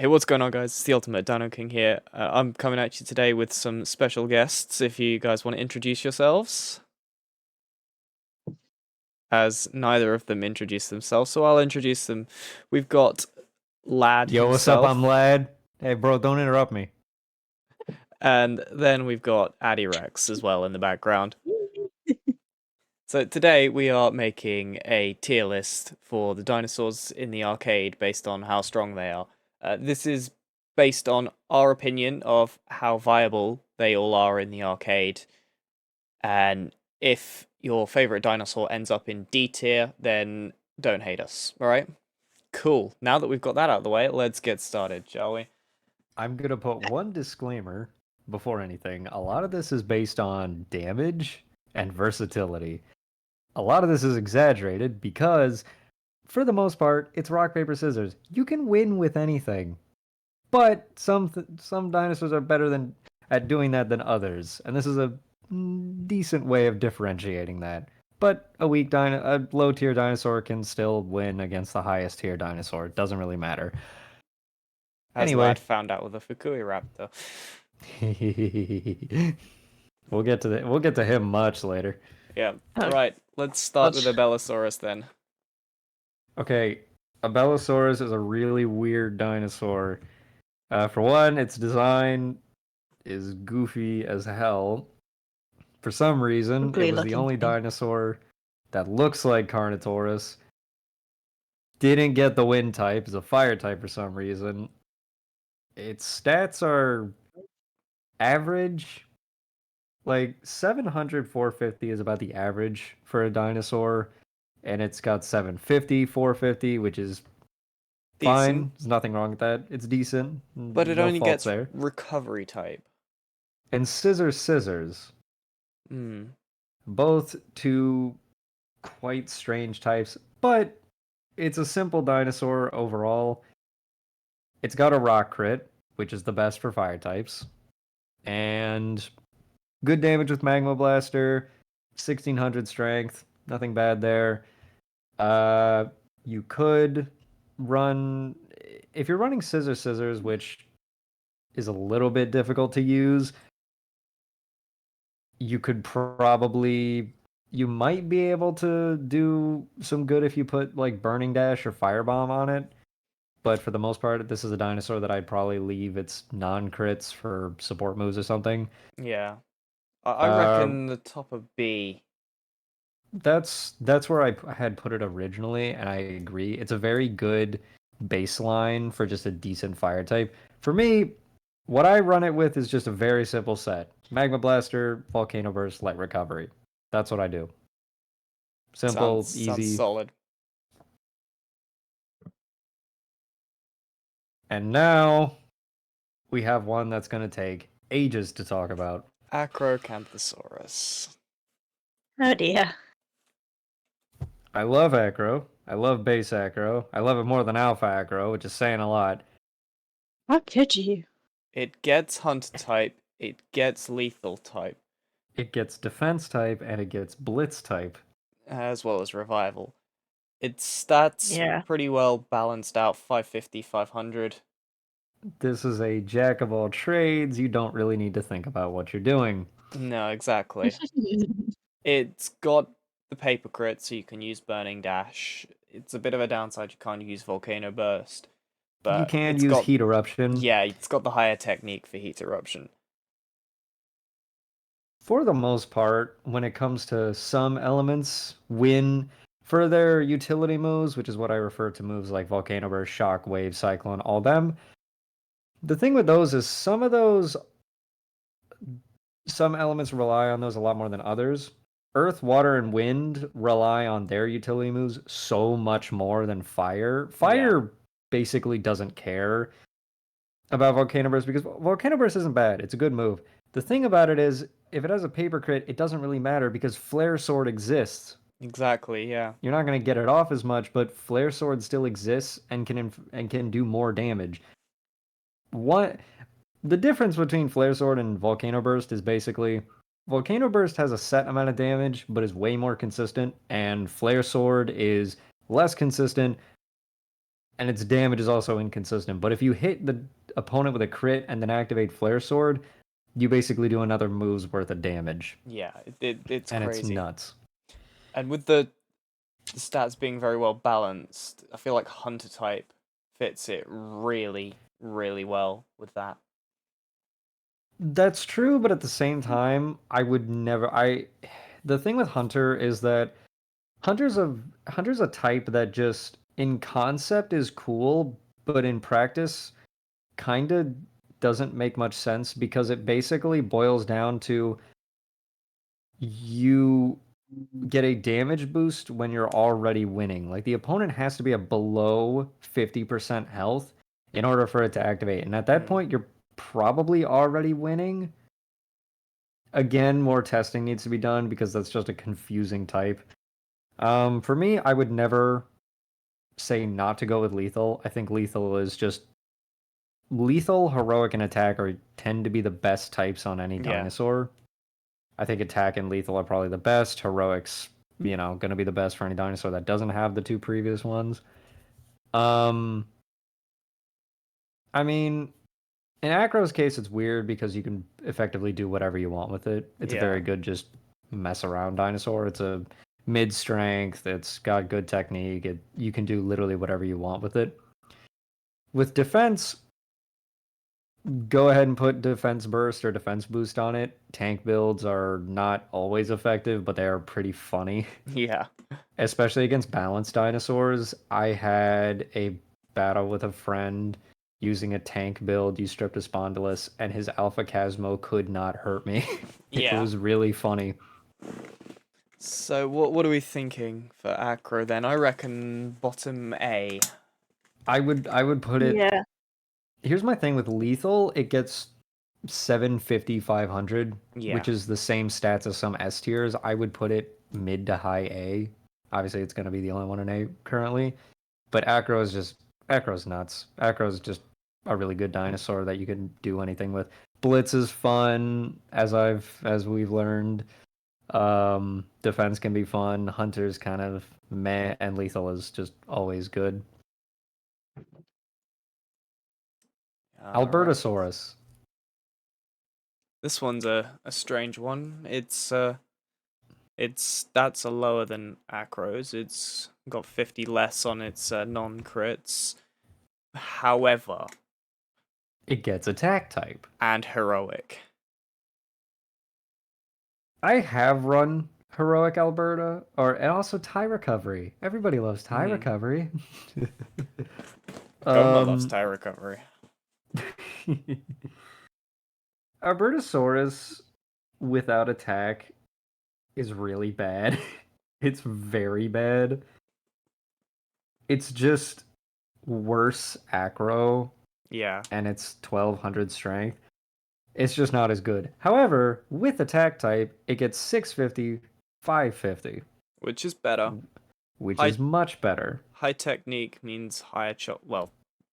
Hey, what's going on, guys? It's the Ultimate Dino King here. I'm coming at you today with some special guests. If you guys want to introduce yourselves, as neither of them introduced themselves, so I'll introduce them. We've got Lad Yo, what's up? himself, I'm Lad. Hey, bro, don't interrupt me. and then we've got AddieRex as well in the background. So today we are making a tier list for the dinosaurs in the arcade based on how strong they are. This is based on our opinion of how viable they all are in the arcade. And if your favorite dinosaur ends up in D tier, then don't hate us, alright? Cool. Now that we've got that out of the way, let's get started, shall we? I'm gonna put one disclaimer before anything. A lot of this is based on damage and versatility. A lot of this is exaggerated because, for the most part, it's rock, paper, scissors. You can win with anything. But some dinosaurs are better at doing that than others, and this is a decent way of differentiating that. But a low tier dinosaur can still win against the highest tier dinosaur. It doesn't really matter. As Anyway, Lad found out with the Fukui Raptor. we'll get to him much later. Yeah. Right. Let's start with Abalosaurus then. Okay, Abalosaurus is a really weird dinosaur. For one, its design is goofy as hell. For some reason, it was the only dinosaur that looks like Carnotaurus. Didn't get the wind type, is a fire type for some reason. Its stats are average. Like 700, 450 is about the average for a dinosaur. And it's got 750, 450, which is fine. There's nothing wrong with that. It's decent. But it only gets recovery type. And scissors. Both two quite strange types, but it's a simple dinosaur overall. It's got a rock crit, which is the best for fire types, and good damage with Magma Blaster, 1600 strength, nothing bad there. You could run, if you're running scissors, which is a little bit difficult to use, you might be able to do some good if you put like Burning Dash or Firebomb on it. But for the most part, this is a dinosaur that I'd probably leave its non-crits for support moves or something. Yeah. I reckon the top of B. That's where I had put it originally, and I agree. It's a very good baseline for just a decent fire type. For me, what I run it with is just a very simple set. Magma Blaster, Volcano Burst, Light Recovery. That's what I do. Simple, easy. Sounds solid. And now we have one that's going to take ages to talk about. Acrocanthosaurus. Oh dear. I love Acro. I love base Acro. I love it more than Alpha Acro, which is saying a lot. How could you? It gets Hunter type, it gets Lethal type. It gets Defense type, and it gets Blitz type. As well as Revival. Its stats pretty well balanced out, 550, 500. This is a jack of all trades. You don't really need to think about what you're doing. No, exactly. It's got the paper crit, so you can use Burning Dash. It's a bit of a downside, you can't use Volcano Burst. But you can use Heat Eruption. Yeah, it's got the higher technique for Heat Eruption. For the most part, when it comes to some elements, win for their utility moves, which is what I refer to moves like Volcano Burst, Shock Wave, Cyclone, all them. The thing with those is some elements rely on those a lot more than others. Earth, Water, and Wind rely on their utility moves so much more than Fire. Fire basically doesn't care about Volcano Burst because Volcano Burst isn't bad. It's a good move. The thing about it is, if it has a paper crit, it doesn't really matter because Flare Sword exists. Exactly, yeah. You're not going to get it off as much, but Flare Sword still exists and can do more damage. The difference between Flare Sword and Volcano Burst is basically Volcano Burst has a set amount of damage, but is way more consistent, and Flare Sword is less consistent and its damage is also inconsistent. But if you hit the opponent with a crit and then activate Flare Sword, you basically do another move's worth of damage. Yeah, it's and crazy. It's nuts. And with the stats being very well balanced, I feel like Hunter type fits it really, really well with that. That's true, but at the same time, I would never. The thing with Hunter is that Hunter's a type that just in concept is cool, but in practice kind of doesn't make much sense because it basically boils down to you get a damage boost when you're already winning. Like the opponent has to be at below 50% health in order for it to activate. And at that point, you're probably already winning. Again, more testing needs to be done because that's just a confusing type. For me, I would never say not to go with lethal. I think lethal is just lethal, heroic, and attack tend to be the best types on any dinosaur. I think attack and lethal are probably the best. Heroic's, going to be the best for any dinosaur that doesn't have the two previous ones. I mean, in Acro's case, it's weird because you can effectively do whatever you want with it. It's a very good just mess around dinosaur. It's a mid strength. It's got good technique. You can do literally whatever you want with it. With defense, go ahead and put defense burst or defense boost on it. Tank builds are not always effective, but they are pretty funny. Yeah. Especially against balanced dinosaurs. I had a battle with a friend using a tank build, you stripped a Spondylus, and his Alpha Chasmo could not hurt me. It was really funny. So what are we thinking for Acro then? I reckon bottom A. I would put it. Yeah. Here's my thing with lethal. It gets 750, 500, which is the same stats as some S tiers. I would put it mid to high A. Obviously, it's going to be the only one in A currently. But Acro's nuts. Acro's just a really good dinosaur that you can do anything with. Blitz is fun, as we've learned. Defense can be fun. Hunter's kind of meh, and lethal is just always good. Albertosaurus. This one's a strange one. Its stats are lower than Acro's. It's got 50 less on its non-crits. However, it gets attack type and heroic. I have run heroic Alberta, and also tie recovery. Everybody loves tie recovery. Everyone loves tie recovery. Albertosaurus without attack is really bad. It's very bad. It's just worse Acro. Yeah. And it's 1200 strength. It's just not as good. However, with attack type, it gets 650, 550. Which is better. Which is much better. High technique means higher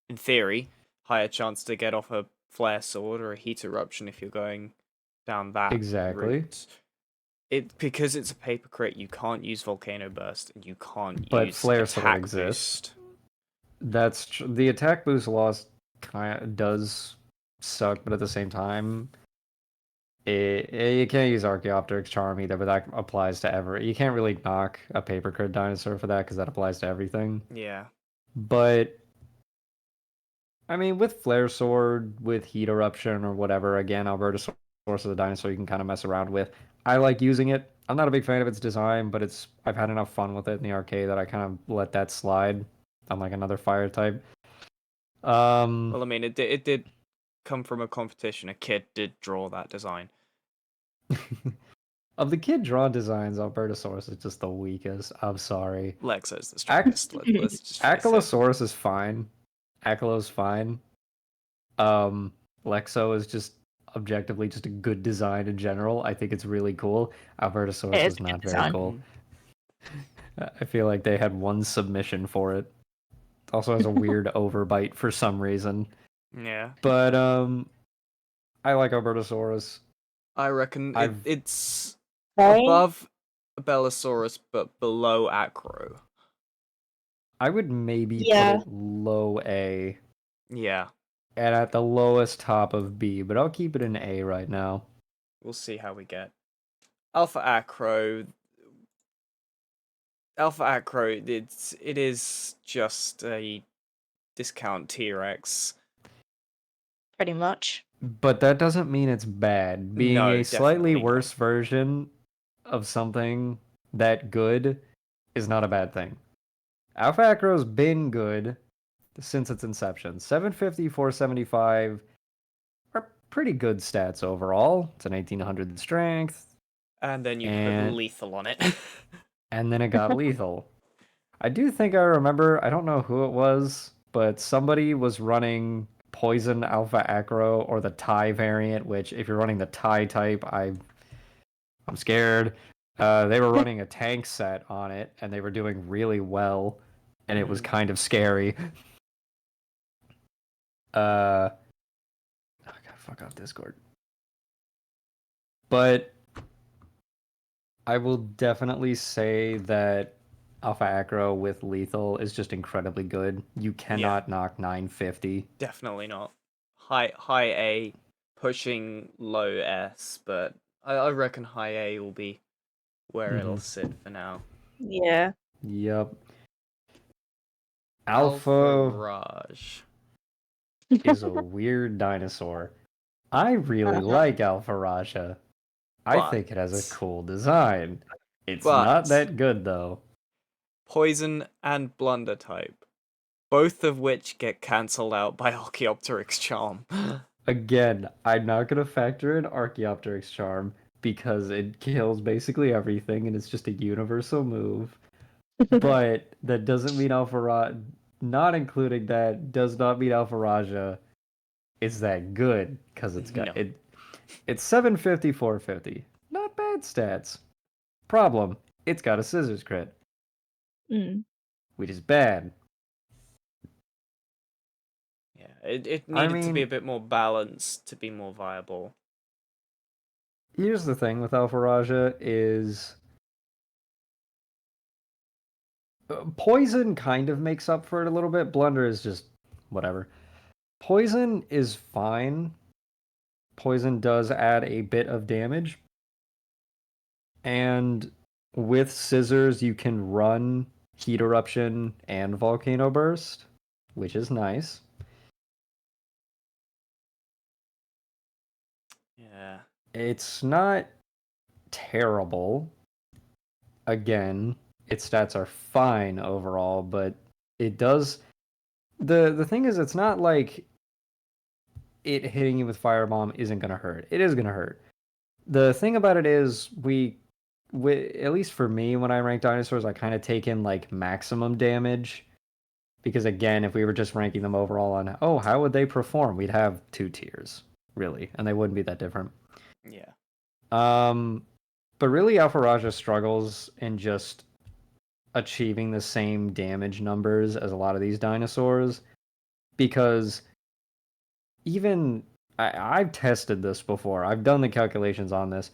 in theory, higher chance to get off a flare sword or a heat eruption if you're going down that route. Because it's a paper crit, you can't use volcano burst and you can't use flare attack sword exists. That's the attack boost loss kind of does suck, but at the same time, you can't use Archaeopteryx Charm either, but that applies to you can't really knock a paper crit dinosaur for that because that applies to everything. Yeah. But I mean, with Flare Sword, with Heat Eruption or whatever, again, Albertosaurus is a dinosaur you can kind of mess around with. I like using it. I'm not a big fan of its design, but I've had enough fun with it in the arcade that I kind of let that slide. I'm like another fire type. Well, I mean, it did come from a competition. A kid did draw that design. Of the kid drawn designs, Albertosaurus is just the weakest. I'm sorry. Lexo's the strongest. Let's just Acrolosaurus is fine. Acolo's fine. Lexo is just objectively just a good design in general. I think it's really cool. Albertosaurus is not very cool. I feel like they had one submission for it. Also has a weird overbite for some reason. Yeah. But I like Albertosaurus. I reckon it's above Abalosaurus but below Acro. I would maybe Yeah. put it low A Yeah, and at the lowest top of B, but I'll keep it in A right now. we'll see how we get. Alpha Acro. Alpha Acro, it is just a discount T-Rex. Pretty much. But that doesn't mean it's bad. Being No, a slightly definitely not. worse version of something that good is not a bad thing. Alpha Acro's been good since its inception. 750, 475 are pretty good stats overall. It's an 1800 strength, And then you put and lethal on it. and then it got lethal. I do think I remember, I don't know who it was, but somebody was running Poison Alpha Acro or the Thai variant, which if you're running the Thai type, I'm scared. They were running a tank set on it, and they were doing really well, and it was kind of scary. Oh god, fuck off Discord. But I will definitely say that Alpha Acro with lethal is just incredibly good. You cannot knock 950. Definitely not. High A, pushing low S, but I reckon high A will be where it'll sit for now. Yeah. Yep. Alpha Alpha Raj. is a weird dinosaur. I really like Alpha Raja. I think it has a cool design. It's not that good though. Poison and Blunder type, both of which get cancelled out by Archaeopteryx Charm. Again, I'm not gonna factor in Archaeopteryx Charm because it kills basically everything and it's just a universal move. But that doesn't mean not including that does not mean Alpha Raja is that good because it's got No. it's 750, 450. Not bad stats. Problem, it's got a scissors crit, which is bad. Yeah, it needed to be a bit more balanced to be more viable. Here's the thing with Alpha Raja is Poison kind of makes up for it a little bit. Blunder is just whatever. Poison is fine. Poison does add a bit of damage. And with scissors, you can run Heat Eruption and Volcano Burst, which is nice. Yeah. It's not terrible. Again, its stats are fine overall, but it does... The thing is, it's not like it hitting you with Firebomb isn't going to hurt. It is going to hurt. The thing about it is, at least for me, when I rank dinosaurs, I kind of take in like maximum damage. Because again, if we were just ranking them overall on, how would they perform? We'd have 2 tiers, really, and they wouldn't be that different. Yeah. But really, Alpha Raja struggles in just achieving the same damage numbers as a lot of these dinosaurs. Because even I've tested this before. I've done the calculations on this.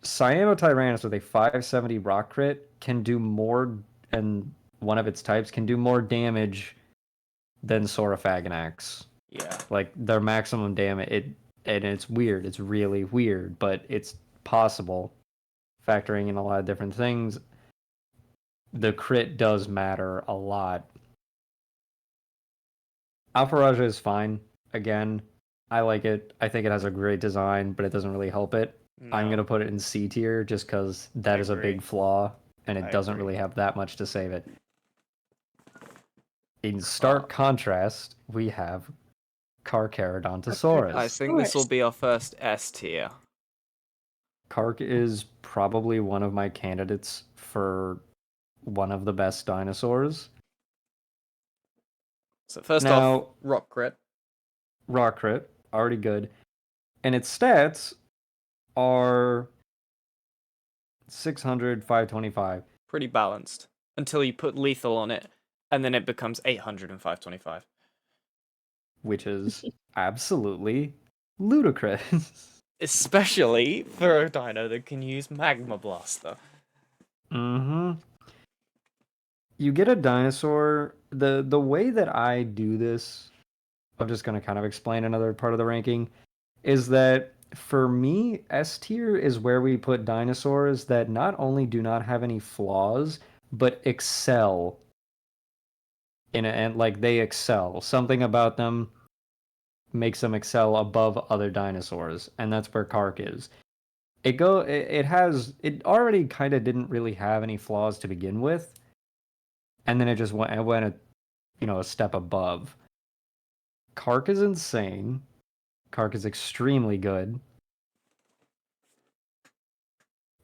Cyanotyrannus with a 570 rock crit can do more, and one of its types can do more damage than Saurophaganax. Yeah. Like their maximum damage, and it's weird. It's really weird, but it's possible. Factoring in a lot of different things, the crit does matter a lot. Alpha Raja is fine. Again, I like it. I think it has a great design, but it doesn't really help it. No. I'm going to put it in C tier just because that is a big flaw, and it doesn't really have that much to save it. In stark contrast, we have Carcharodontosaurus. I think this will be our first S tier. Kark is probably one of my candidates for one of the best dinosaurs. So first off, rock crit. Rock crit, already good. And its stats are 600, 525. Pretty balanced. Until you put lethal on it, and then it becomes 800 and 525. Which is absolutely ludicrous. Especially for a dino that can use Magma Blaster. you get a dinosaur. The way that I do this, I'm just going to kind of explain another part of the ranking, is that for me, S tier is where we put dinosaurs that not only do not have any flaws, but excel and like they excel. Something about them makes them excel above other dinosaurs, and that's where Kark is. It already kind of didn't really have any flaws to begin with, and then it went a step above. Kark is insane. Kark is extremely good.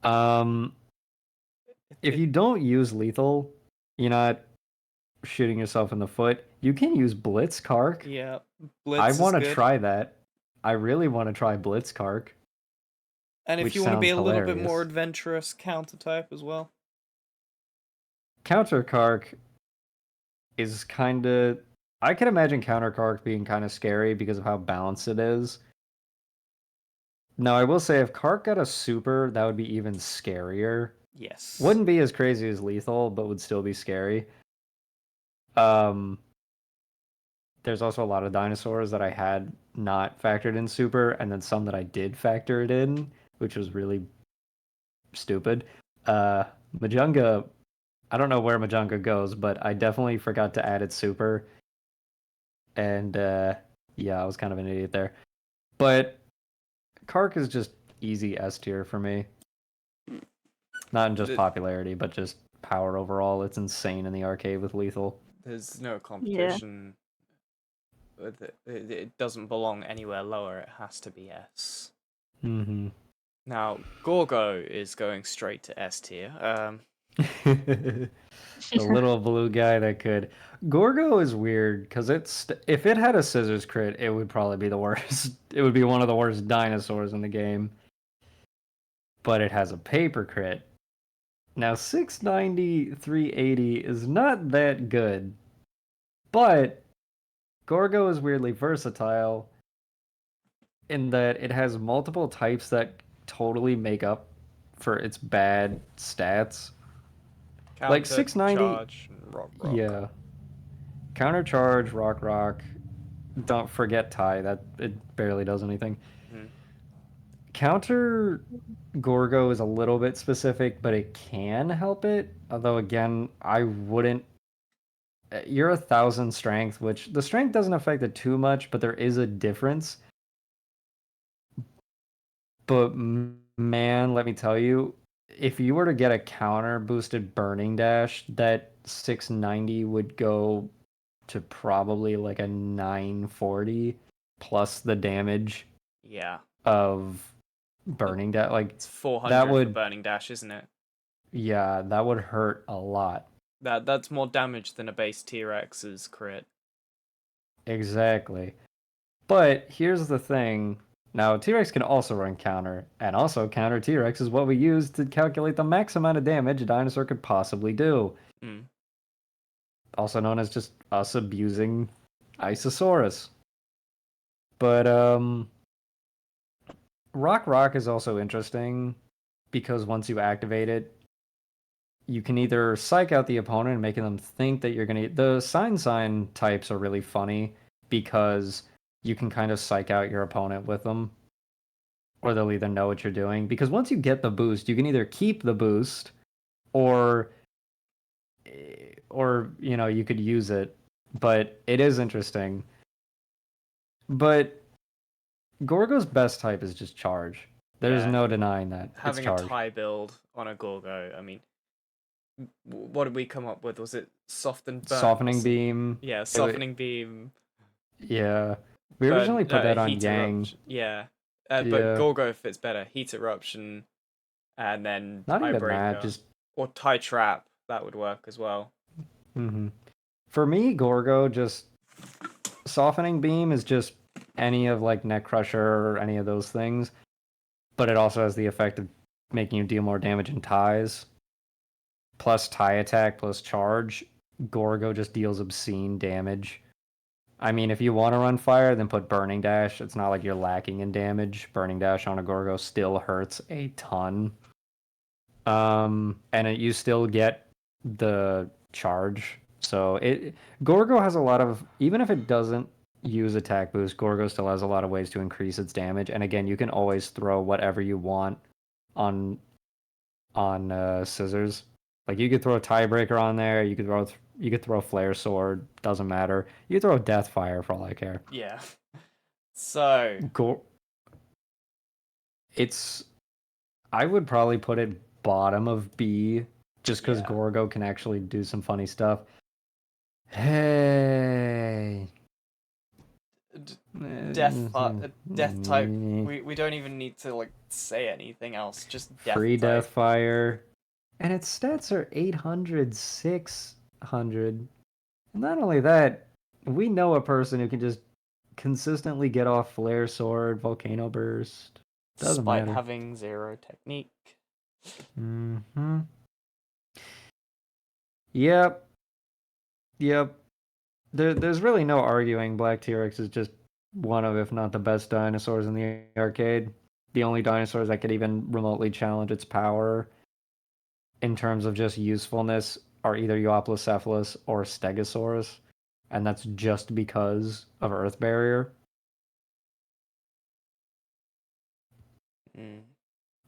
If you don't use lethal, you're not shooting yourself in the foot. You can use Blitz Kark. Yeah, Blitz I is want to good. try that. I really want to try Blitz Kark. And if which you want to be a sounds little bit more hilarious. adventurous, counter type as well. Counter Kark is kind of... I can imagine Counter Kark being kind of scary because of how balanced it is. Now, I will say if Kark got a super, that would be even scarier. Yes. Wouldn't be as crazy as lethal, but would still be scary. There's also a lot of dinosaurs that I had not factored in super, and then some that I did factor it in, which was really stupid. Majunga, I don't know where Majunga goes, but I definitely forgot to add its super. And yeah, I was kind of an idiot there. But Kark is just easy S tier for me. Not in just popularity, but just power overall. It's insane in the arcade with lethal. There's no competition with it. It doesn't belong anywhere lower. It has to be S. Mm-hmm. Now, Gorgo is going straight to S tier. The little blue guy that could. Gorgo is weird because if it had a scissors crit, it would probably be the worst. It would be one of the worst dinosaurs in the game. But it has a paper crit. Now 690, 380 is not that good. But Gorgo is weirdly versatile in that it has multiple types that totally make up for its bad stats. Counter, like 690 charge, and rock. Yeah. Counter charge, rock. Don't forget tie. That it barely does anything. Mm-hmm. Counter Gorgo is a little bit specific, but it can help it. Although again, I wouldn't. You're 1,000 strength, which the strength doesn't affect it too much, but there is a difference. But man, let me tell you, if you were to get a counter boosted burning dash, that 690 would go to probably like a 940 plus the damage. Yeah. Of burning dash, like it's 400 that would for burning dash, isn't it? Yeah, that would hurt a lot. That's more damage than a base T-Rex's crit. Exactly. But here's the thing. Now, T-Rex can also run counter, and also counter T-Rex is what we use to calculate the max amount of damage a dinosaur could possibly do. Mm. Also known as just us abusing Isosaurus. But, Rock is also interesting because once you activate it, you can either psych out the opponent, making them think that you're going to... The sign types are really funny because you can kind of psych out your opponent with them, or they'll either know what you're doing. Because once you get the boost, you can either keep the boost, or you could use it. But it is interesting. But Gorgo's best type is just charge. There's no denying that. Having it's charge. A tie build on a Gorgo, I mean, what did we come up with? Was it softened burn? Softening beam. Yeah, softening beam. Yeah. We originally put that on Yang. Yeah. But Gorgo fits better. Heat eruption, and then not even tiebreaker. that, just... Or tie trap, that would work as well. Mm-hmm. For me, Gorgo, just softening beam is just any of like Neck Crusher or any of those things, but it also has the effect of making you deal more damage in ties. Plus tie attack plus charge, Gorgo just deals obscene damage. I mean, if you want to run fire, then put Burning Dash. It's not like you're lacking in damage. Burning Dash on a Gorgo still hurts a ton. And you still get the charge. So Gorgo has a lot of, even if it doesn't use attack boost, Gorgo still has a lot of ways to increase its damage. And again, you can always throw whatever you want on scissors. Like you could throw a tiebreaker on there. You could throw flare sword. Doesn't matter. You could throw deathfire for all I care. Yeah. So I would probably put it bottom of B, just because Yeah. Gorgo can actually do some funny stuff. Hey. Death type. We don't even need to like say anything else. Just death Free type. Deathfire. And its stats are 800, 600. And not only that, we know a person who can just consistently get off Flare Sword, Volcano Burst. Doesn't Despite matter. having 0 technique. Mm-hmm. Yep. There's really no arguing. Black T-Rex is just one of, if not the best dinosaurs in the arcade. The only dinosaurs that could even remotely challenge its power in terms of just usefulness are either Euoplocephalus or Stegosaurus, and that's just because of Earth Barrier.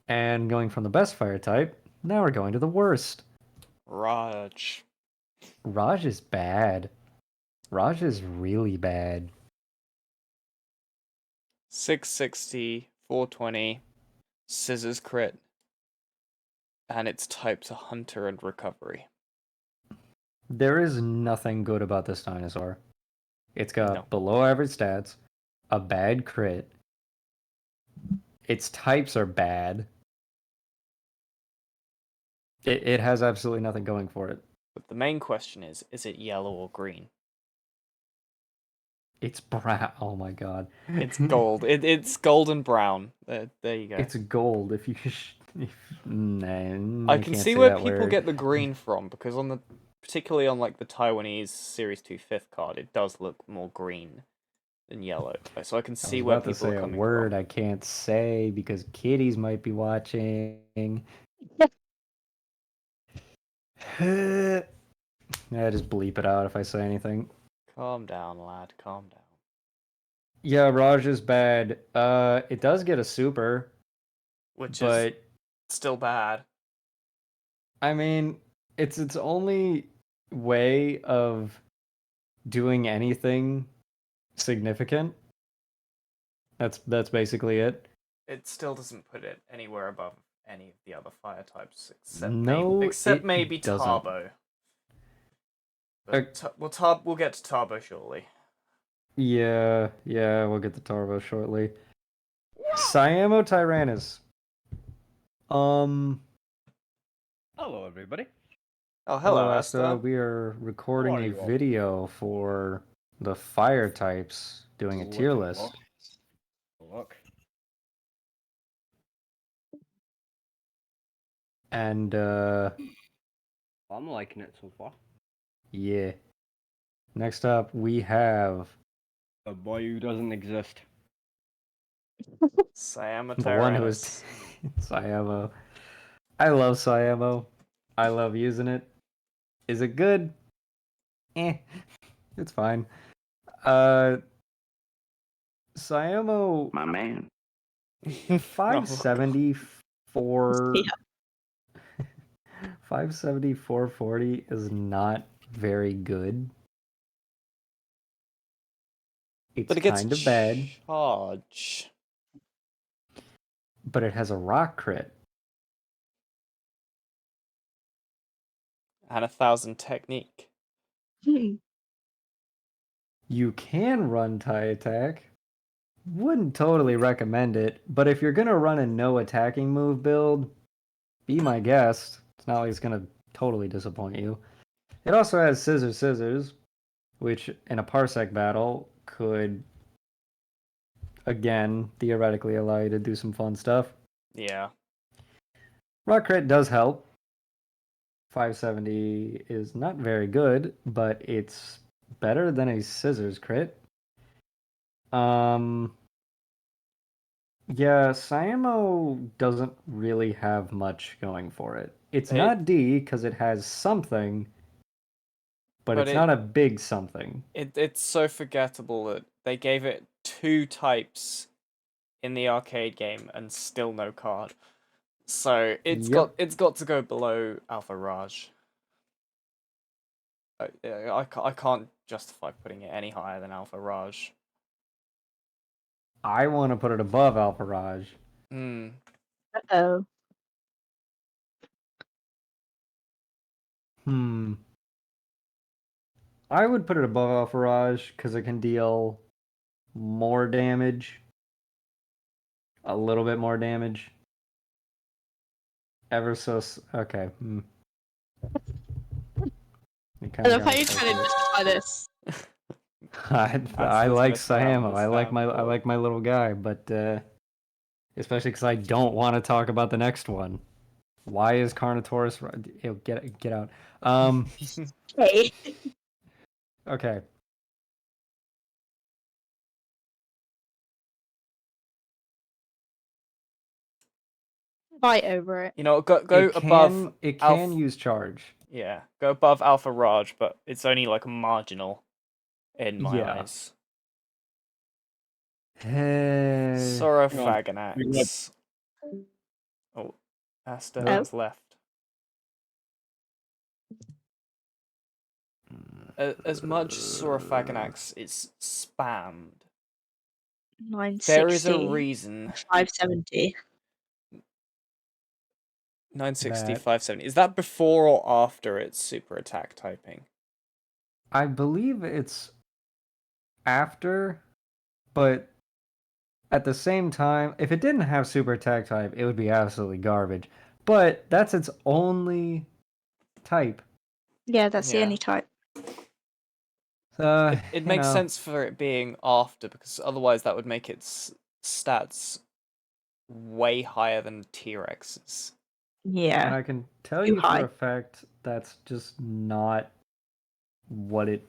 And going from the best fire type, now we're going to the worst. Raj. Raj is bad. Raj is really bad. 660, 420, scissors crit, and its types are hunter and recovery. There is nothing good about this dinosaur. It's got below average stats, a bad crit. Its types are bad. It has absolutely nothing going for it. But the main question is it yellow or green? It's brown. Oh my god. It's gold. It's golden brown. There you go. It's gold. If you, I can see where people get the green from, because particularly on like the Taiwanese Series 2 5th card, it does look more green than yellow. So I can see where people are coming from. I was about to say a word I can't say because kiddies might be watching. Yeah, just bleep it out if I say anything. Calm down, lad. Calm down. Yeah, Raj is bad. It does get a super, which is still bad. I mean, it's its only way of doing anything significant. That's basically it. It still doesn't put it anywhere above any of the other fire types, except maybe Tarbo. But we'll get to Tarbo shortly. Yeah, we'll get to Tarbo shortly. Siamotyrannus. Hello, everybody. Oh, hello, Asta. We are recording a video for the fire types, doing a tier list. Look. And I'm liking it so far. Yeah. Next up, we have a boy who doesn't exist. Siamotyrannus. The one who is Siamo. I love Siamo. I love using it. Is it good? It's fine. Siamo, my man. 574. Yeah. 570, is not very good. It's kind of bad. Charge. But it has a rock crit. And 1,000 technique. You can run tie attack. Wouldn't totally recommend it, but if you're gonna run a no attacking move build, be my guest. It's not like it's gonna totally disappoint you. It also has scissors, which in a parsec battle could, again, theoretically allow you to do some fun stuff. Yeah. Rock crit does help. 570 is not very good, but it's better than a scissors crit. Yeah, Siamo doesn't really have much going for it. It's not D because it has something, but But it's not a big something. It's so forgettable that they gave it 2 types in the arcade game and still no card. So it's Yep. got to go below Alpha Raj. I can't justify putting it any higher than Alpha Raj. I want to put it above Alpha Raj. Hmm. Uh-oh. I would put it above Alpha Raj because it can deal more damage. A little bit more damage. Okay. I love how you're trying to justify this. I what's like gonna come out of Sayama. the I like my little guy, but especially because I don't want to talk about the next one. Why is Carnotaurus? Ew, get out. Hey. Okay. Fight over it. You know, go above. It Alpha- can use charge. Yeah, go above Alpha Raj, but it's only like marginal in my Yeah. eyes. Hey. Saurophaganax. Oh, Asta Nope. has left. As much as Saurophaganax is spammed, 960. there is a reason. 570. 960, That- 570. Is that before or after its super attack typing? I believe it's after, but at the same time, if it didn't have super attack type, it would be absolutely garbage. But that's its only type. Yeah, that's the Yeah. only type. It makes sense for it being after, because otherwise that would make its stats way higher than T-Rex's. And Yeah. I can tell Too you high. for a fact that's just not what it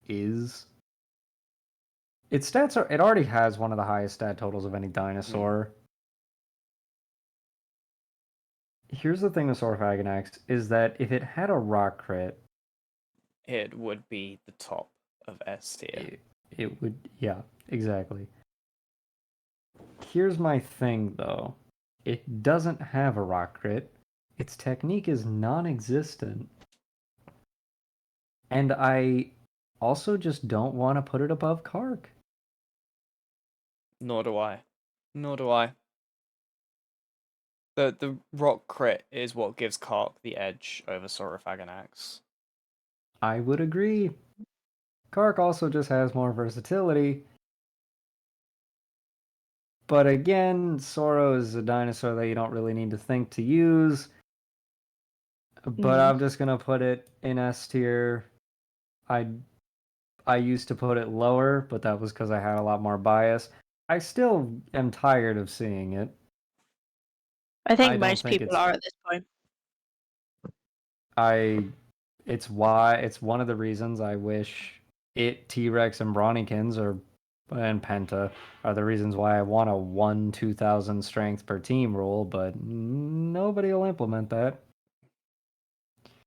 is. Its stats are. It already has one of the highest stat totals of any dinosaur. Here's the thing with Saurophaganax is that if it had a rock crit, It would be the top of S tier. it would. Yeah, exactly. Here's my thing though. It doesn't have a rock crit. Its technique is non-existent. And I also just don't want to put it above Kark. Nor do I. Nor do I. The rock crit is what gives Kark the edge over Saurophaganax. I would agree. Kark also just has more versatility. But again, Soro is a dinosaur that you don't really need to think to use. But I'm just gonna put it in S tier. I used to put it lower, but that was because I had a lot more bias. I still am tired of seeing it. I I think don't most think people it's- are at this point. It's one of the reasons I wish T-Rex and Bronnikins and Penta are the reasons why I want a 1-2000 strength per team rule, but nobody will implement that.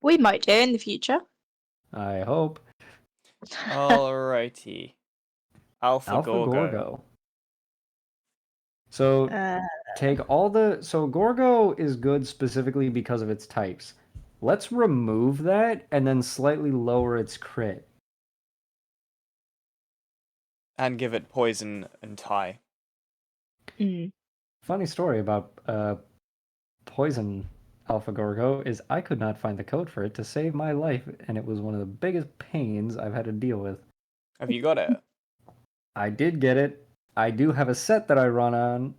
We might do in the future. I hope. Alrighty. Alpha Gorgo. So Uh, Gorgo is good specifically because of its types. Let's remove that and then slightly lower its crit. And give it poison and tie. Funny story about poison Alpha Gorgo is I could not find the code for it to save my life, and it was one of the biggest pains I've had to deal with. Have you got it? I did get it. I do have a set that I run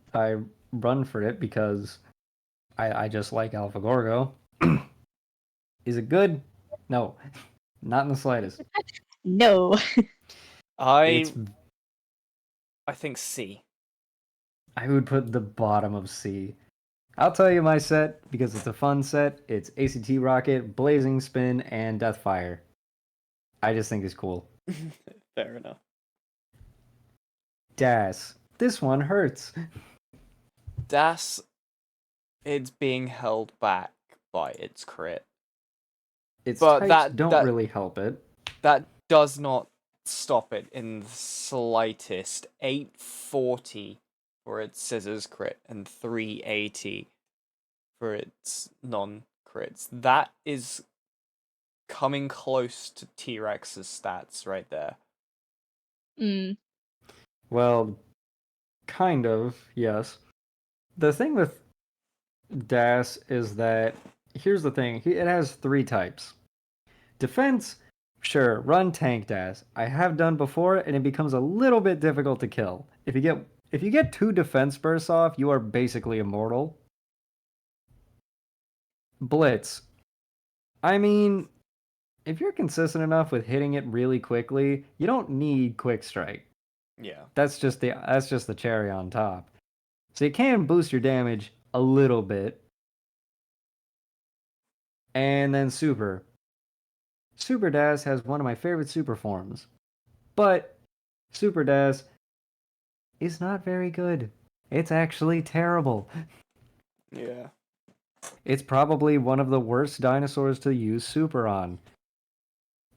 for it because I just like Alpha Gorgo. Is it good? No, not in the slightest. no. I think C. I would put the bottom of C. I'll tell you my set because it's a fun set. It's ACT Rocket, Blazing Spin, and Deathfire. I just think it's cool. Fair enough. Das. This one hurts. Das, it's being held back by its crit. Its But types that don't really help it. that does not stop it in the slightest. 840 for its scissors crit and 380 for its non-crits. That is coming close to T-Rex's stats right there. Mm. Well, kind of, yes. The thing with DAS is that, here's the thing, it has 3 types. Defense, sure, run tank DAS. I have done before, and it becomes a little bit difficult to kill. If you get 2 defense bursts off, you are basically immortal. Blitz. I mean, if you're consistent enough with hitting it really quickly, you don't need quick strike. Yeah. That's just the cherry on top. So you can boost your damage a little bit. And then Super. Super DAS has one of my favorite super forms. But Super DAS is not very good. It's actually terrible. Yeah. It's probably one of the worst dinosaurs to use Super on.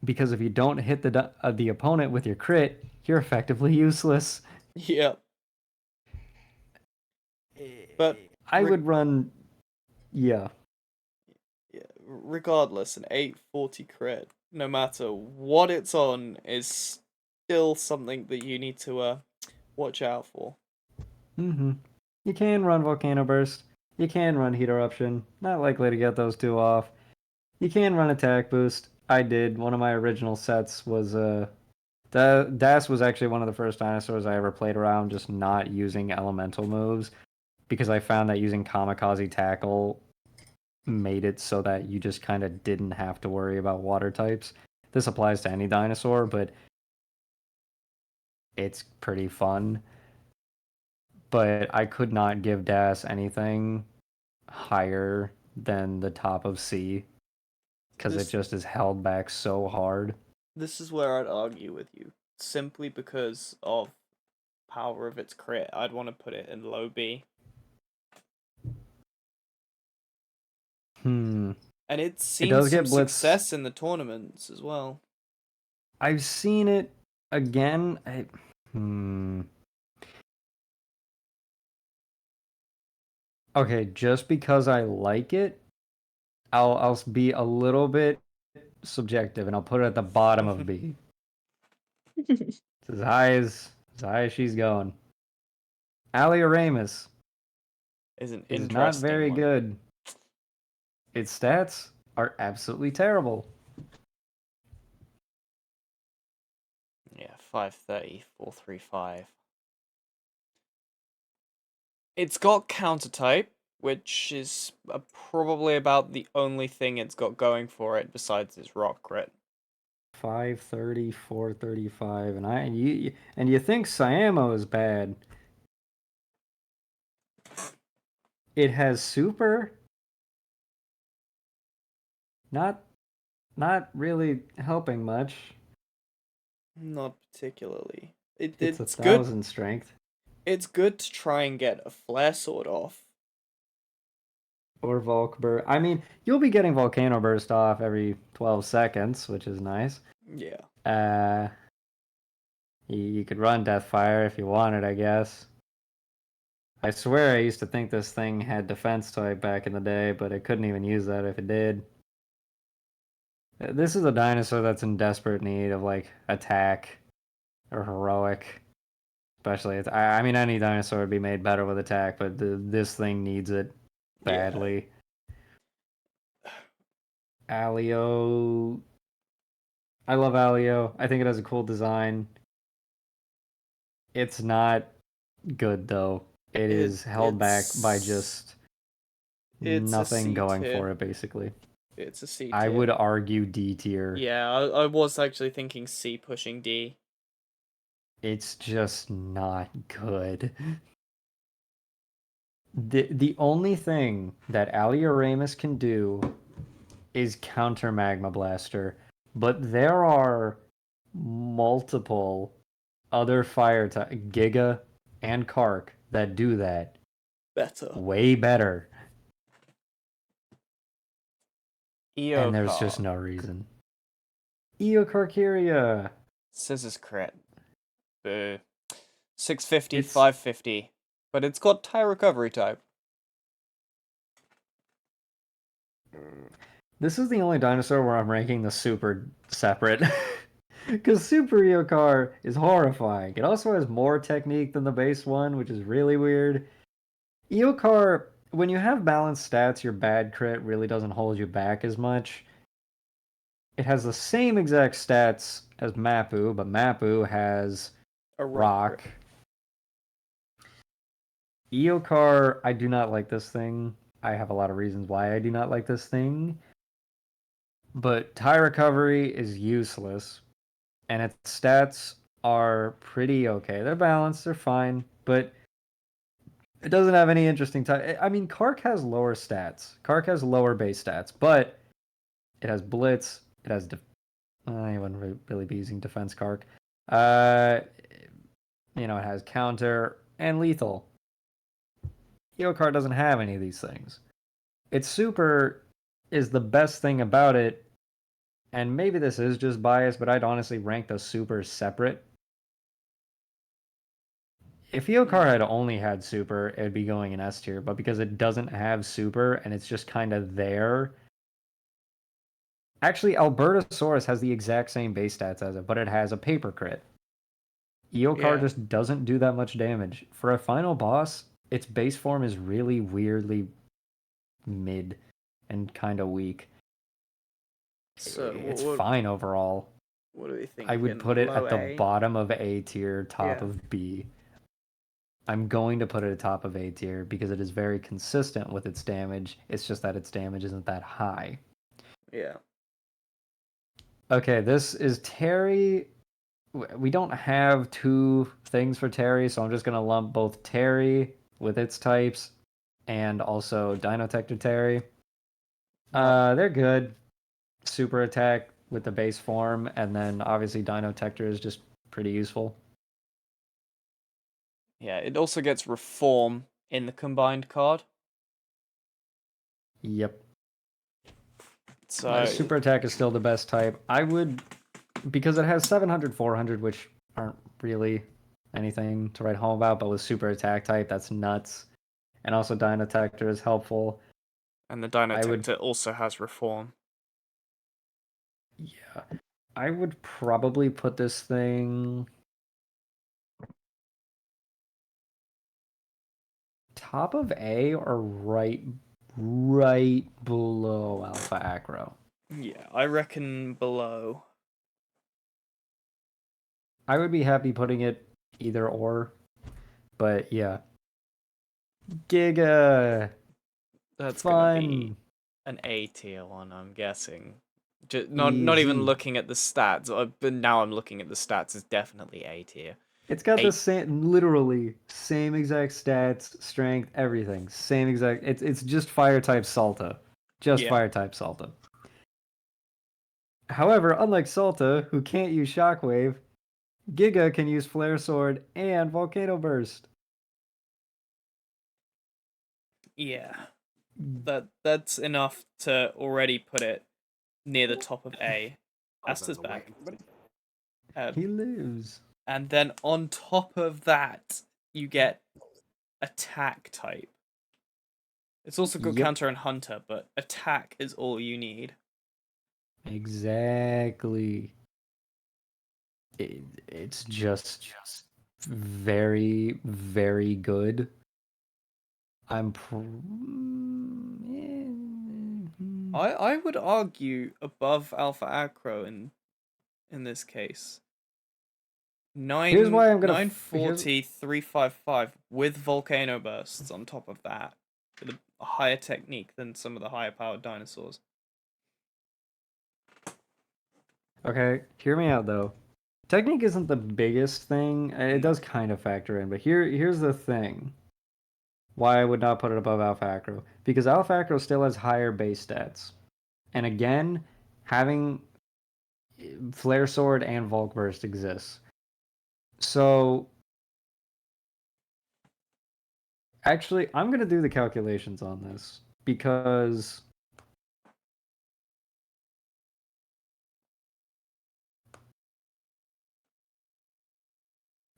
Because if you don't hit the opponent with your crit, you're effectively useless. Yeah. But I would run... Yeah. yeah, regardless, an 840 crit, no matter what it's on, is still something that you need to watch out for. Mm-hmm. You can run Volcano Burst. You can run Heat Eruption. Not likely to get those 2 off. You can run Attack Boost. I did. One of my original sets was... Das was actually one of the first dinosaurs I ever played around just not using elemental moves. Because I found that using Kamikaze Tackle made it so that you just kind of didn't have to worry about water types. This applies to any dinosaur, but it's pretty fun. But I could not give Das anything higher than the top of C because it just is held back so hard. This is where I'd argue with you. Simply because of power of its crit, I'd want to put it in low B. And it's seen does some get blitz. success in the tournaments as well. I've seen it again. Okay, just because I like it, I'll be a little bit subjective and I'll put it at the bottom of B. It's as high as she's going. Alioramus Is an is interesting not very one. good. Its stats are absolutely terrible. Yeah, 530, 435. It's got counter type, which is probably about the only thing it's got going for it besides its rock crit. 530, 435, and you think Siamo is bad. It has super. Not really helping much. Not particularly. It's It's 1,000 good. strength. It's good to try and get a flare sword off. Or Volk Burst. I mean, you'll be getting Volcano Burst off every 12 seconds, which is nice. Yeah. You could run Deathfire if you wanted, I guess. I swear I used to think this thing had defense type back in the day, but it couldn't even use that if it did. This is a dinosaur that's in desperate need of, like, attack or heroic. Especially, I mean, any dinosaur would be made better with attack, but this thing needs it badly. Yeah. Alio. I love Alio. I think it has a cool design. It's not good, though. It is held back by just nothing going for it, basically. It's a C tier. I would argue D tier. Yeah, I was actually thinking C pushing D. It's just not good. The only thing that Alioramus can do is counter Magma Blaster, but there are multiple other fire types, Giga and Kark, that do that Better. way better. Eocar. And there's just no reason. Eocarcharia. Scissors crit. Boo. 650, It's- 550. But it's got tire recovery type. This is the only dinosaur where I'm ranking the super separate. Because Super Eocar is horrifying. It also has more technique than the base one, which is really weird. Eocar, when you have balanced stats, your bad crit really doesn't hold you back as much. It has the same exact stats as Mapu, but Mapu has A rock. Eocar, I do not like this thing. I have a lot of reasons why I do not like this thing. But tire recovery is useless. And its stats are pretty okay. They're balanced, they're fine, but it doesn't have any interesting type. I mean, Kark has lower stats. Kark has lower base stats, but it has Blitz. It has. I wouldn't really be using Defense Kark. It has Counter and Lethal. Eocar doesn't have any of these things. Its Super is the best thing about it. And maybe this is just bias, but I'd honestly rank the supers separate. If Eocar had only had super, it would be going in S tier, but because it doesn't have super and it's just kind of there. Actually, Albertosaurus has the exact same base stats as it, but it has a paper crit. Eocar just doesn't do that much damage. For a final boss, its base form is really weirdly mid and kind of weak. So It's fine overall. What do we think? I would put it at the A? bottom of A tier, top Yeah. of B. I'm going to put it at top of A tier because it is very consistent with its damage. It's just that its damage isn't that high. Yeah. Okay, this is Terry. We don't have two things for Terry, so I'm just going to lump both Terry with its types and also Dinotector Terry. They're good. Super attack with the base form, and then obviously Dinotector is just pretty useful. Yeah, it also gets Reform in the combined card. Yep. So Super attack is still the best type. I would, because it has 700, 400, which aren't really anything to write home about, but with super attack type, that's nuts. And also Dinotector is helpful. And the Dinotector also has Reform. Yeah. I would probably put this thing top of A or right below Alpha Acro. Yeah, I reckon below. I would be happy putting it either or, but yeah. Giga. That's fun. gonna be an A tier one, I'm guessing. Not even Easy. looking at the stats, but now I'm looking at the stats. It's definitely A tier. It's got the same, literally same exact stats, strength, everything. Same exact. It's just fire type Salta, fire type Salta. However, unlike Salta, who can't use Shockwave, Giga can use Flare Sword and Volcano Burst. Yeah, that's enough to already put it near the top of A. Asta's back. He lives. And then on top of that, you get attack type. It's also got counter and hunter, but attack is all you need. Exactly. It's just very, very good. I would argue above Alpha Acro in this case. Here's why I'm gonna 940, 355 with volcano bursts on top of that, with a higher technique than some of the higher powered dinosaurs. Okay, hear me out though. Technique isn't the biggest thing. It does kind of factor in, but here's the thing. Why I would not put it above Alpha Acro. Because Alpha Acro still has higher base stats. And again, having Flare Sword and Volc Burst exists. So actually, I'm going to do the calculations on this. Because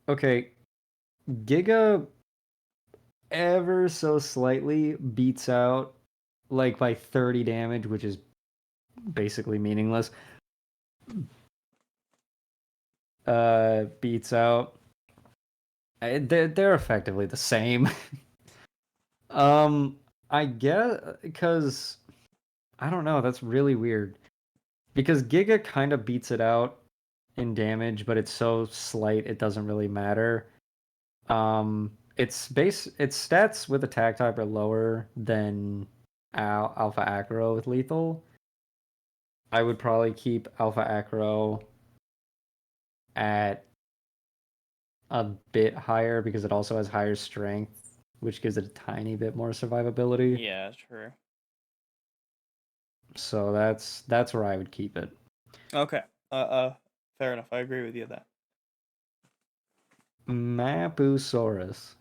Okay, Giga ever so slightly beats out, like by 30 damage, which is basically meaningless. Beats out. They're effectively the same. I guess because I don't know. That's really weird. Because Giga kind of beats it out in damage, but it's so slight it doesn't really matter. Its stats with attack type are lower than Alpha Acro with lethal. I would probably keep Alpha Acro at a bit higher because it also has higher strength, which gives it a tiny bit more survivability. Yeah, true. So that's where I would keep it. Okay. Fair enough. I agree with you there. Mapusaurus.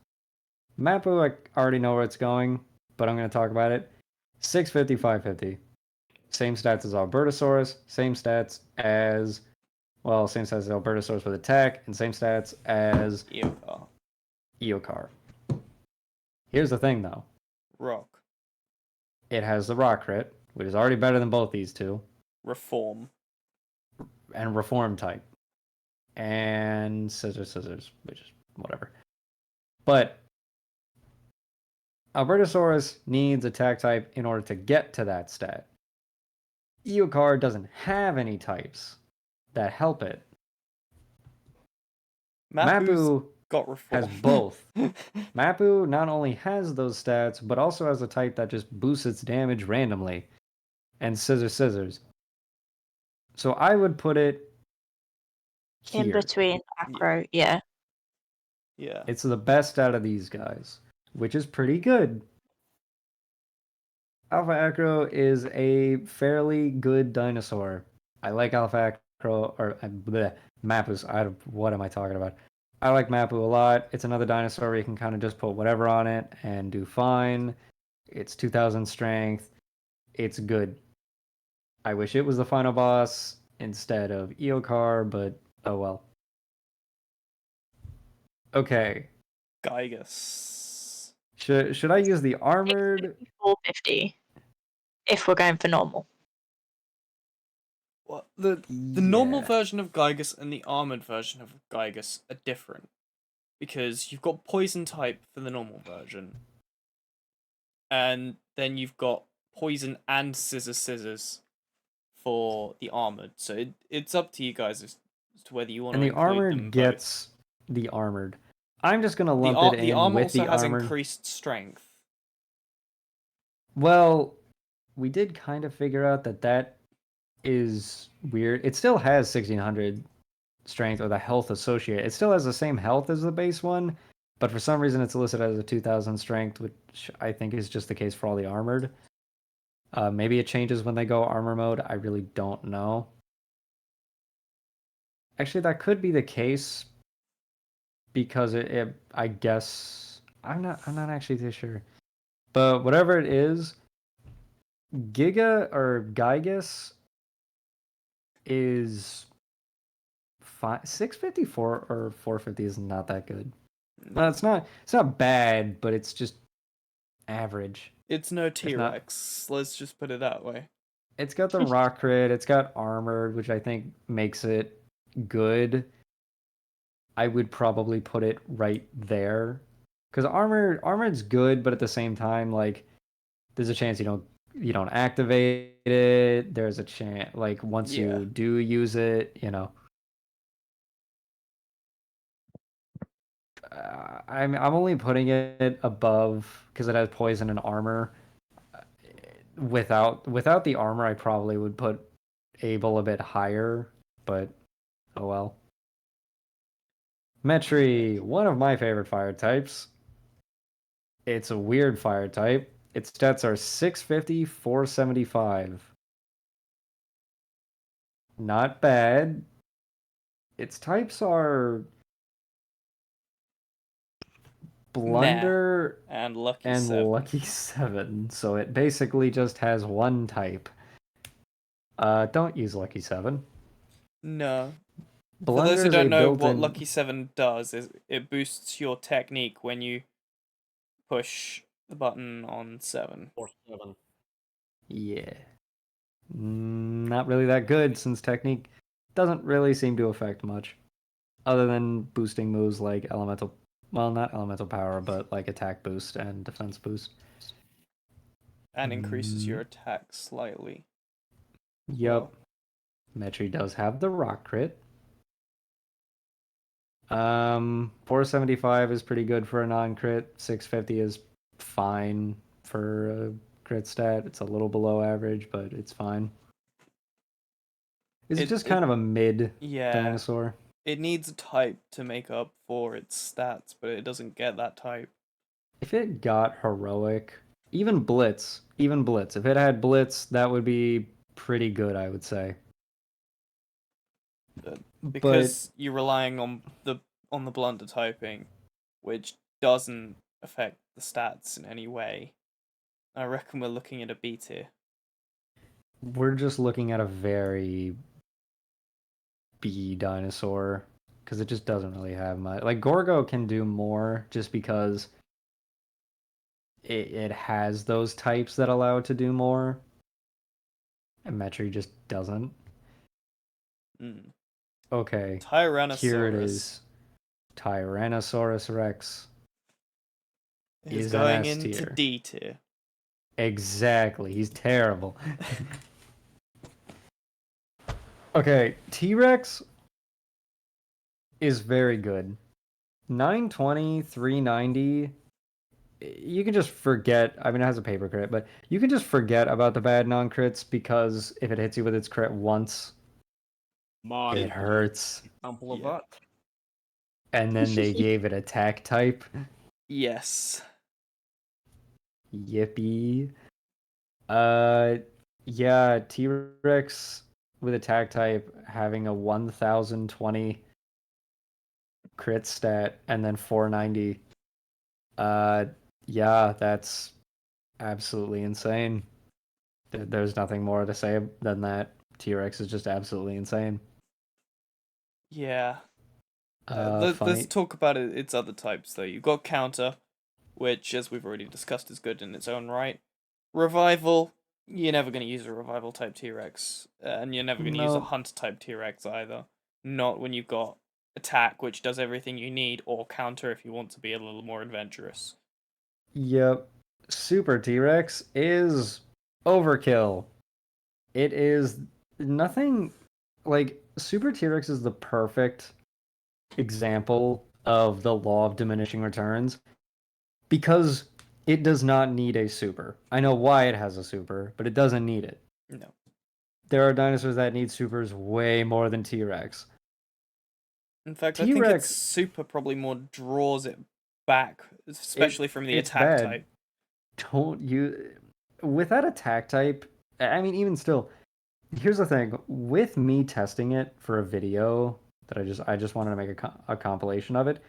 Mapu, I already know where it's going, but I'm going to talk about it. 650, 550. Same stats as Albertosaurus, same stats as Albertosaurus with attack, and same stats as Eocar. Here's the thing, though. Rock. It has the rock crit, which is already better than both these two. Reform. And reform type. And scissors, which is whatever. But Albertosaurus needs attack type in order to get to that stat. Eocar doesn't have any types that help it. Mapu got reform. has both. Mapu not only has those stats, but also has a type that just boosts its damage randomly. And scissors. So I would put it here. In between Acro, yeah. Yeah. It's the best out of these guys, which is pretty good. Alpha Acro is a fairly good dinosaur. I like Alpha Acro, or Mapus. What am I talking about? I like Mapu a lot. It's another dinosaur where you can kind of just put whatever on it and do fine. It's 2000 strength. It's good. I wish it was the final boss instead of Eocar, but oh well. Okay. Gigas. Should I use the armored? 450. If we're going for normal. Well, the normal Yeah. version of Gigas and the armored version of Gigas are different. Because you've got poison type for the normal version. And then you've got poison and scissors for the armored. So it's up to you guys as to whether you want And to the include them armored both. gets the armored. I'm just gonna lump it The in armor with also the has armored. increased strength. Well, we did kind of figure out that is weird. It still has 1600 strength or the health associated. It still has the same health as the base one, but for some reason it's listed as a 2000 strength, which I think is just the case for all the armored. Maybe it changes when they go armor mode. I really don't know. Actually, that could be the case because I guess I'm not actually too sure. But whatever it is, Giga or Gigas is 654 or 450 is not that good. No, it's not bad, but it's just average. It's no T-Rex. Let's just put it that way. It's got the rock crit, it's got armored, which I think makes it good. I would probably put it right there. Because armored's good, but at the same time, like, there's a chance you don't activate it. There's a chance, like, once you do use it, I'm only putting it above because it has poison and armor. Without the armor, I probably would put Able a bit higher, but oh well. Metri, one of my favorite fire types. It's a weird fire type. Its stats are 650, 475. Not bad. Its types are Blunder and Lucky and 7. Lucky 7. So it basically just has one type. Don't use Lucky 7. No. For those who Blunder is don't a know, what built-in. Lucky 7 does is it boosts your technique when you push the button on 7. Or 7. Yeah. Not really that good since technique doesn't really seem to affect much. Other than boosting moves like elemental, well, not elemental power, but like attack boost and defense boost. And increases your attack slightly. Yep. Well. Metri does have the rock crit. 475 is pretty good for a non-crit. 650 is fine for a crit stat. It's a little below average, but it's fine. It's just kind of a mid dinosaur. It needs a type to make up for its stats, but it doesn't get that type. If it got heroic, even blitz, if it had blitz, that would be pretty good, I would say. Because you're relying on the blunder typing, which doesn't affect the stats in any way. I reckon we're looking at a B tier. We're just looking at a very B dinosaur because it just doesn't really have much. Like Gorgo can do more just because it has those types that allow it to do more. And Metri just doesn't. Okay. Tyrannosaurus. Here it is. Tyrannosaurus Rex is going into D tier. Exactly. He's terrible. Okay, T-Rex is very good. 920, 390. You can just forget. I mean, it has a paper crit, but you can just forget about the bad non-crits because if it hits you with its crit once, it hurts. And then they gave it attack type. Yes. Yippee. Yeah, T-Rex with attack type having a 1020 crit stat and then 490. Yeah, that's absolutely insane. There's nothing more to say than that. T-Rex is just absolutely insane. Yeah. Let's talk about its other types, though. You've got Counter, which, as we've already discussed, is good in its own right. Revival, you're never going to use a Revival type T-Rex, and you're never going to use a Hunter type T-Rex either. Not when you've got Attack, which does everything you need, or Counter if you want to be a little more adventurous. Yep. Super T-Rex is overkill. It is nothing like Super T-Rex is the perfect example of the law of diminishing returns because it does not need a super. I know why it has a super, but it doesn't need it. No. There are dinosaurs that need supers way more than T-Rex. In fact, I think its super probably more draws it back, especially from the attack type. Don't you... With that attack type, I mean, even still, here's the thing. With me testing it for a video that I just wanted to make a compilation of it,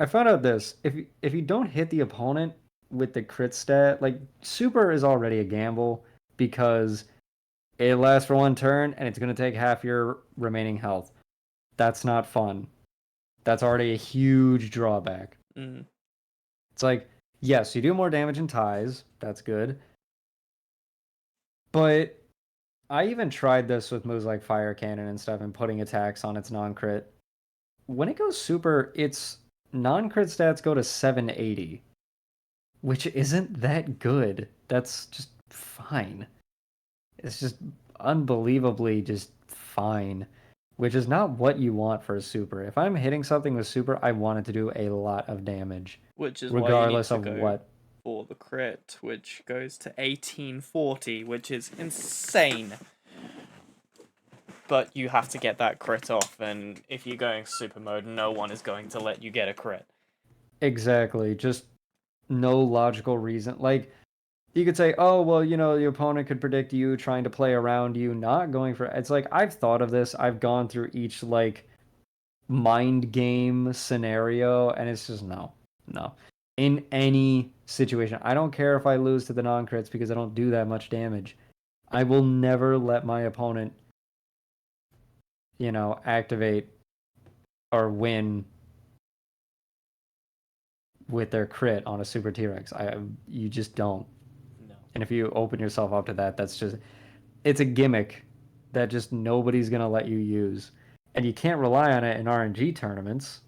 I found out this. If you don't hit the opponent with the crit stat, like, super is already a gamble because it lasts for one turn and it's going to take half your remaining health. That's not fun. That's already a huge drawback. It's like, yes, you do more damage in ties. That's good. But I even tried this with moves like Fire Cannon and stuff and putting attacks on its non-crit. When it goes super, its non-crit stats go to 780, which isn't that good. That's just fine. It's just unbelievably just fine, which is not what you want for a super. If I'm hitting something with super, I want it to do a lot of damage. Which is regardless why you need to of go what. For the crit, which goes to 1840, which is insane. But you have to get that crit off, and if you're going super mode, no one is going to let you get a crit. Exactly. Just no logical reason. Like, you could say, oh, well, you know, the opponent could predict you trying to play around you, not going for... It's like, I've thought of this. I've gone through each, like, mind game scenario, and it's just no. In any situation. I don't care if I lose to the non-crits because I don't do that much damage. I will never let my opponent activate or win with their crit on a Super T-Rex. You just don't. No. And if you open yourself up to that, it's a gimmick that just nobody's gonna let you use, and you can't rely on it in RNG tournaments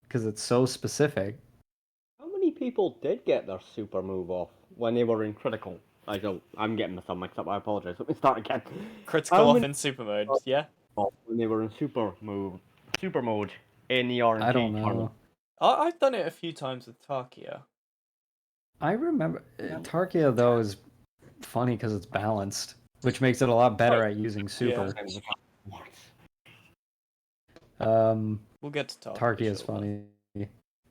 because it's so specific. How many people did get their super move off when they were in critical? I'm getting myself mixed up. I apologize. Let me start again. Critical How off many in super mode, yeah? when they were in super mode in the RNG I don't know. tournament? I've done it a few times with Tarkia. I remember Tarkia though is funny because it's balanced, which makes it a lot better at using super. We'll get to Tarkia. Tarkia is funny.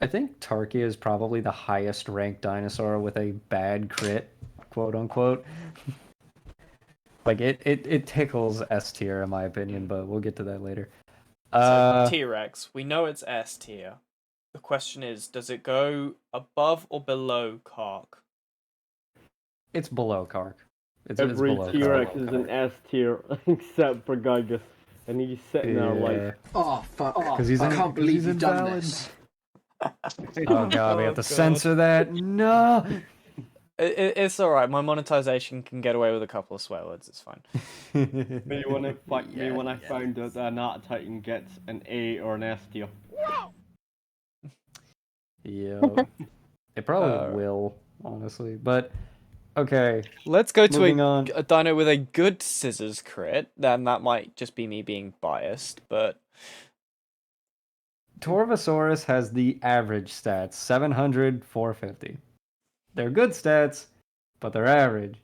I think Tarkia is probably the highest ranked dinosaur with a bad crit, quote unquote. Like it tickles S tier in my opinion, but we'll get to that later. So T-Rex, we know it's S tier. The question is, does it go above or below Kark? It's below Kark. It's Every below T-Rex Kark. is an S tier except for Gigas, and he's sitting there like, oh fuck! Because he's I can't believe he's you've done invalid. this. Oh god, we have to God. censor that. No. It's alright, my monetization can get away with a couple of swear words, it's fine. me when I found out that an Art Titan gets an A or an S tier. Yeah. It probably will, honestly. But okay. Let's go to Moving on. a dino with a good scissors crit, then that might just be me being biased, but Tarbosaurus has the average stats, 700, 450. They're good stats, but they're average.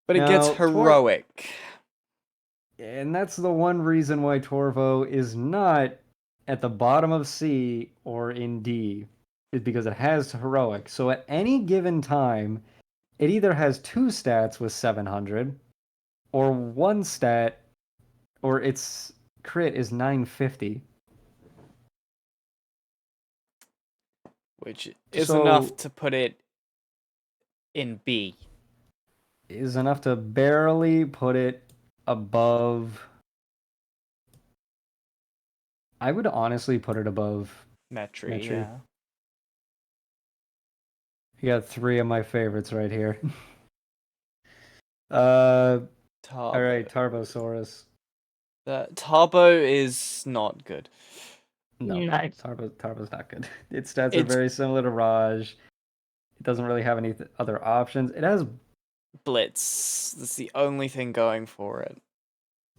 it gets Now, heroic. And that's the one reason why Torvo is not at the bottom of C or in D, is because it has heroic. So at any given time, it either has 2 stats with 700, or 1 stat, or its crit is 950. Which is So- enough to put it in B. Is enough to barely put it above. I would honestly put it above. Metri, Metri. yeah. You got 3 of my favorites right here. Tarbo. All right, Tarbosaurus. Tarbo is not good. No, No. Tarbo's not good. Its stats are It's- very similar to Raj. It doesn't really have any other options. It has Blitz. That's the only thing going for it.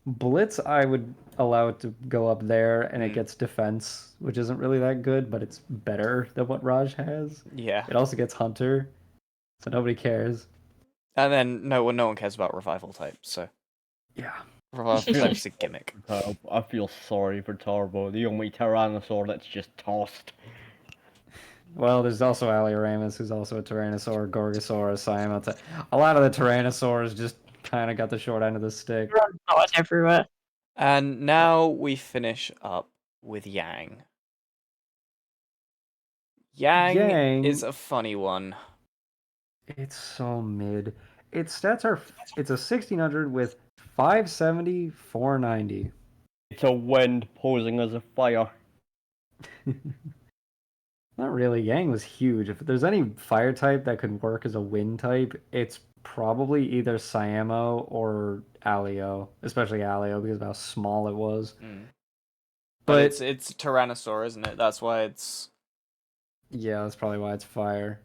Blitz. I would allow it to go up there, and it Mm. gets defense, which isn't really that good, but it's better than what Raj has. Yeah. It also gets Hunter, so nobody cares. And then no one cares about revival type, so Yeah. revival type's a gimmick. I feel sorry for Turbo, the only Tyrannosaur that's just tossed. Well, there's also Alioramus, who's also a Tyrannosaur, Gorgosaurus, Siamata. A lot of the Tyrannosaurs just kind of got the short end of the stick. Not everywhere. And now we finish up with Yang. Yang is a funny one. It's so mid. Its stats are. It's a 1600 with 570, 490. It's a wind posing as a fire. Not really. Yang was huge. If there's any fire type that could work as a wind type, it's probably either Siamo or Alio, especially Alio because of how small it was. Mm. But it's Tyrannosaur, isn't it? That's why it's. yeah, that's probably why it's fire.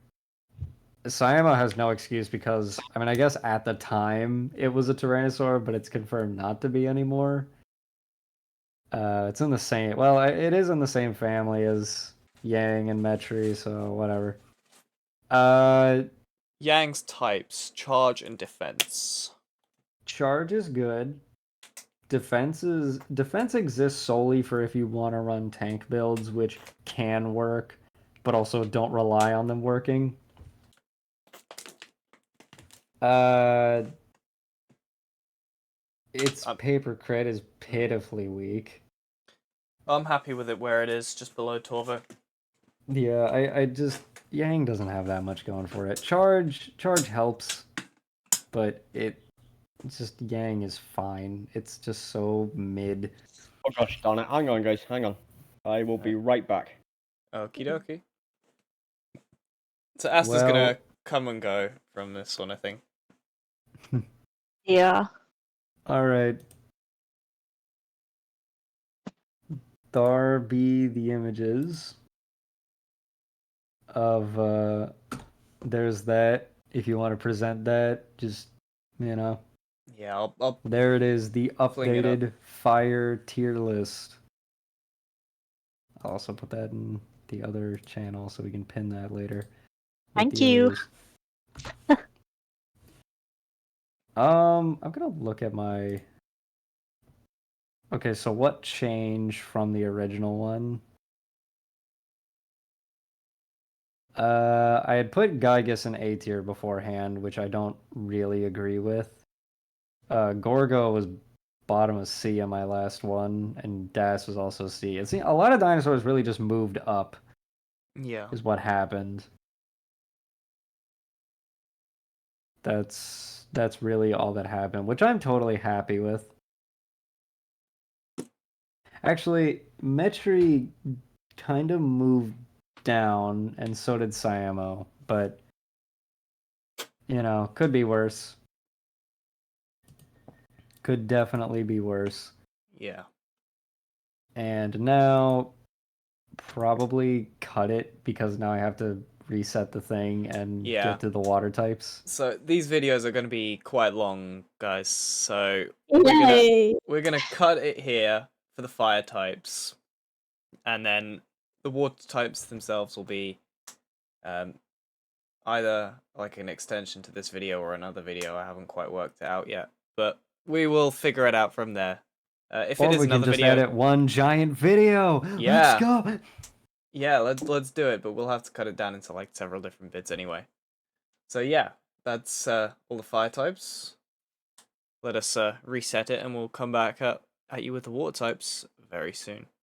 Siamo has no excuse because I mean I guess at the time it was a Tyrannosaur, but it's confirmed not to be anymore. It's in the same. Well, it is in the same family as Yang and Metri, so whatever. Yang's types, charge and defense. Charge is good. Defense exists solely for if you want to run tank builds, which can work, but also don't rely on them working. Its paper crit is pitifully weak. I'm happy with it where it is, just below Torvo. Yeah, I just Yang doesn't have that much going for it. Charge helps, but It's just Yang is fine. It's just so mid. Oh gosh, darn it. Hang on, guys. Hang on. I will be right back. Okie dokie. So Asta's Well- gonna come and go from this one, I think. Yeah. All right. There be the images of there's that. If you want to present that, just Yeah, I'll there it is, the Fling it up. updated fire tier list. I'll also put that in the other channel so we can pin that later. with Thank the you. others. I'm gonna look at my. Okay, so what changed from the original one? I had put Gygus in A tier beforehand, which I don't really agree with. Gorgo was bottom of C on my last one, and Das was also C. It's a lot of dinosaurs really just moved up, yeah. is what happened. That's really all that happened, which I'm totally happy with. Actually, Metri kind of moved down, and so did Siamo, but could be worse. Could definitely be worse. Yeah. And now, probably cut it because now I have to reset the thing and Yeah. get to the water types. So these videos are gonna be quite long, guys. So we're gonna cut it here for the fire types, and then the water types themselves will be either like an extension to this video or another video. I haven't quite worked it out yet, but we will figure it out from there. If Or it is we can another just video, edit one giant video. Yeah. Let's go. yeah, let's do it. But we'll have to cut it down into like several different bits anyway. So yeah, that's all the fire types. Let us reset it, and we'll come back at you with the water types very soon.